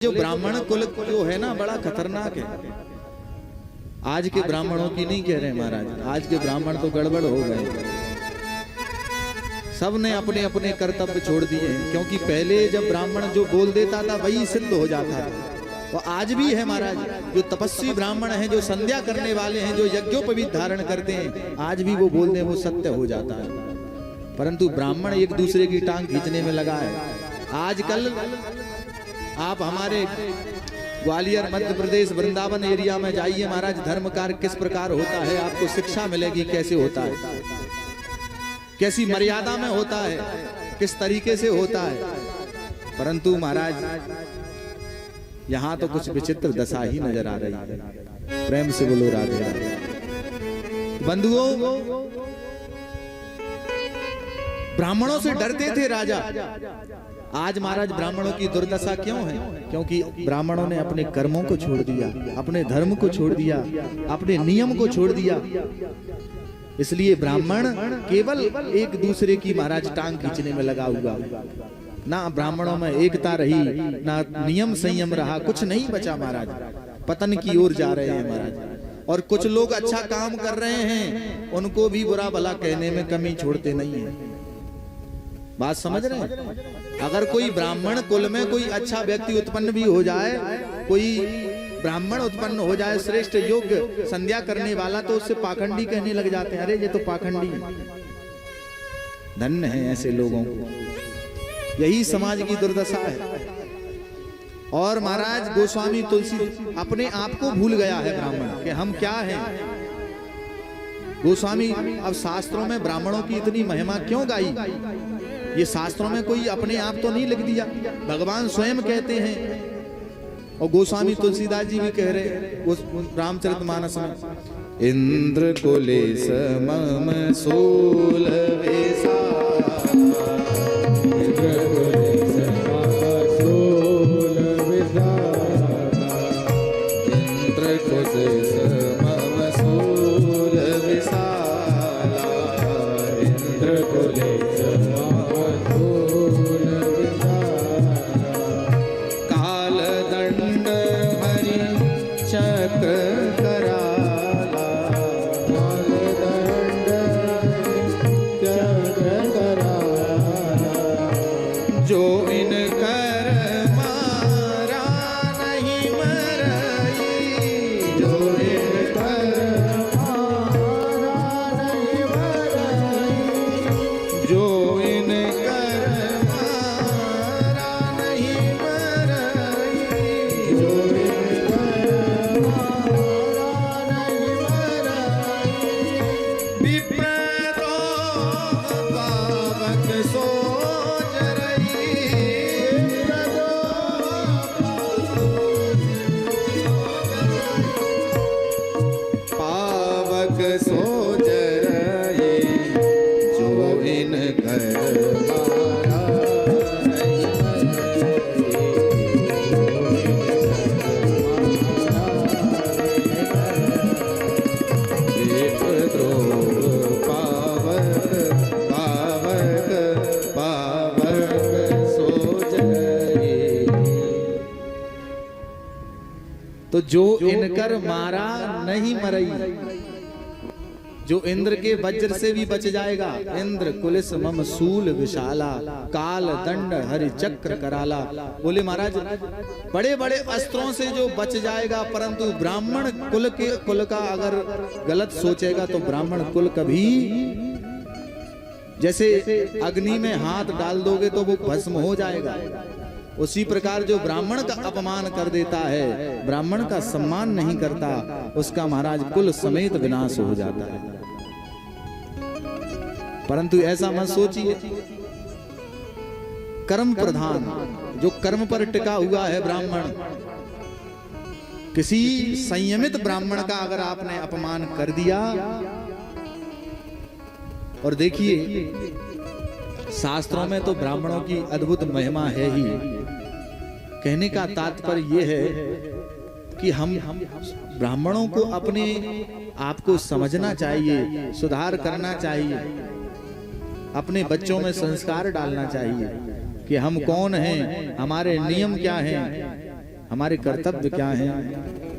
जो ब्राह्मण कुल जो है ना बड़ा खतरनाक है। आज के ब्राह्मणों की नहीं कह रहे महाराज, आज के ब्राह्मण तो गड़बड़ हो गए। सब ने अपने अपने कर्तव्य छोड़ दिए, क्योंकि पहले जब ब्राह्मण जो बोल देता था वही सिद्ध हो जाता था। और आज भी है महाराज, जो तपस्वी ब्राह्मण हैं, जो संध्या करने वाले हैं, जो यज्ञोपवीत धारण करते हैं, आज भी वो बोल दे वो सत्य हो जाता है। परंतु ब्राह्मण एक दूसरे की टांग खींचने में लगा है। आजकल आप हमारे ग्वालियर मध्य प्रदेश वृंदावन एरिया में जाइए महाराज, धर्म कार्य किस प्रकार होता है आपको शिक्षा मिलेगी, कैसे होता है, कैसी मर्यादा में होता है, किस तरीके से होता है। परंतु महाराज यहाँ तो कुछ विचित्र दशा ही नजर आ रही है। प्रेम से बोलो राधे राधे। बंधुओं, ब्राह्मणों से डरते थे राजा। आज महाराज ब्राह्मणों की दुर्दशा क्यों है? क्योंकि ब्राह्मणों ने अपने कर्मों को छोड़ दिया, अपने धर्म को छोड़ दिया, अपने नियम को छोड़ दिया। इसलिए ब्राह्मण केवल एक दूसरे की महाराज टांग खींचने में लगा हुआ। ना ब्राह्मणों में एकता रही, ना नियम संयम रहा, कुछ नहीं बचा महाराज। पतन की ओर जा रहे हैं महाराज। और कुछ लोग अच्छा काम कर रहे हैं, उनको भी बुरा भला कहने में कमी छोड़ते नहीं है। बात समझ रहे हैं? अगर कोई ब्राह्मण कुल में कोई अच्छा व्यक्ति उत्पन्न भी हो जाए, कोई ब्राह्मण उत्पन्न हो जाए श्रेष्ठ योग्य संध्या करने वाला, तो उससे पाखंडी कहने लग जाते हैं, अरे ये तो पाखंडी है। धन्य है ऐसे लोगों को। यही समाज की दुर्दशा है। और महाराज गोस्वामी तुलसी अपने आप को भूल गया है ब्राह्मण कि हम क्या हैं। गोस्वामी अब शास्त्रों में ब्राह्मणों की इतनी महिमा क्यों गाई? ये शास्त्रों में कोई अपने आप तो नहीं लिख दिया, भगवान स्वयं कहते हैं। और गोस्वामी तुलसीदास जी भी कह रहे रामचरितमानस में, इंद्र कुले समम सोल वेसा, इंद्र कुले समम सोल वेसा, इंद्र कुले समम सोल वेसा, इंद्र कुले तो जो इनकर मारा नहीं मरई, जो इंद्र के वज्र से भी बच जाएगा। इंद्र कुलिस मम सूल विशाला, काल दंड हरि चक्र कराला। बोले महाराज बड़े बड़े अस्त्रों से जो बच जाएगा, परंतु ब्राह्मण कुल का अगर गलत सोचेगा तो ब्राह्मण कुल कभी, जैसे अग्नि में हाथ डाल दोगे तो वो भस्म हो जाएगा, उसी प्रकार जो ब्राह्मण का अपमान कर देता है, ब्राह्मण का सम्मान नहीं करता, उसका महाराज कुल समेत विनाश हो जाता है। परंतु ऐसा मत सोचिए। कर्म प्रधान, जो कर्म पर टिका हुआ है ब्राह्मण, किसी संयमित ब्राह्मण का अगर आपने अपमान कर दिया, और देखिए शास्त्रों में तो ब्राह्मणों की अद्भुत महिमा है ही। कहने का तात्पर्य यह है कि हम ब्राह्मणों को अपने आप को समझना चाहिए, सुधार करना चाहिए, अपने बच्चों में संस्कार डालना चाहिए कि हम कौन हैं, हमारे नियम क्या हैं, हमारे कर्तव्य क्या हैं,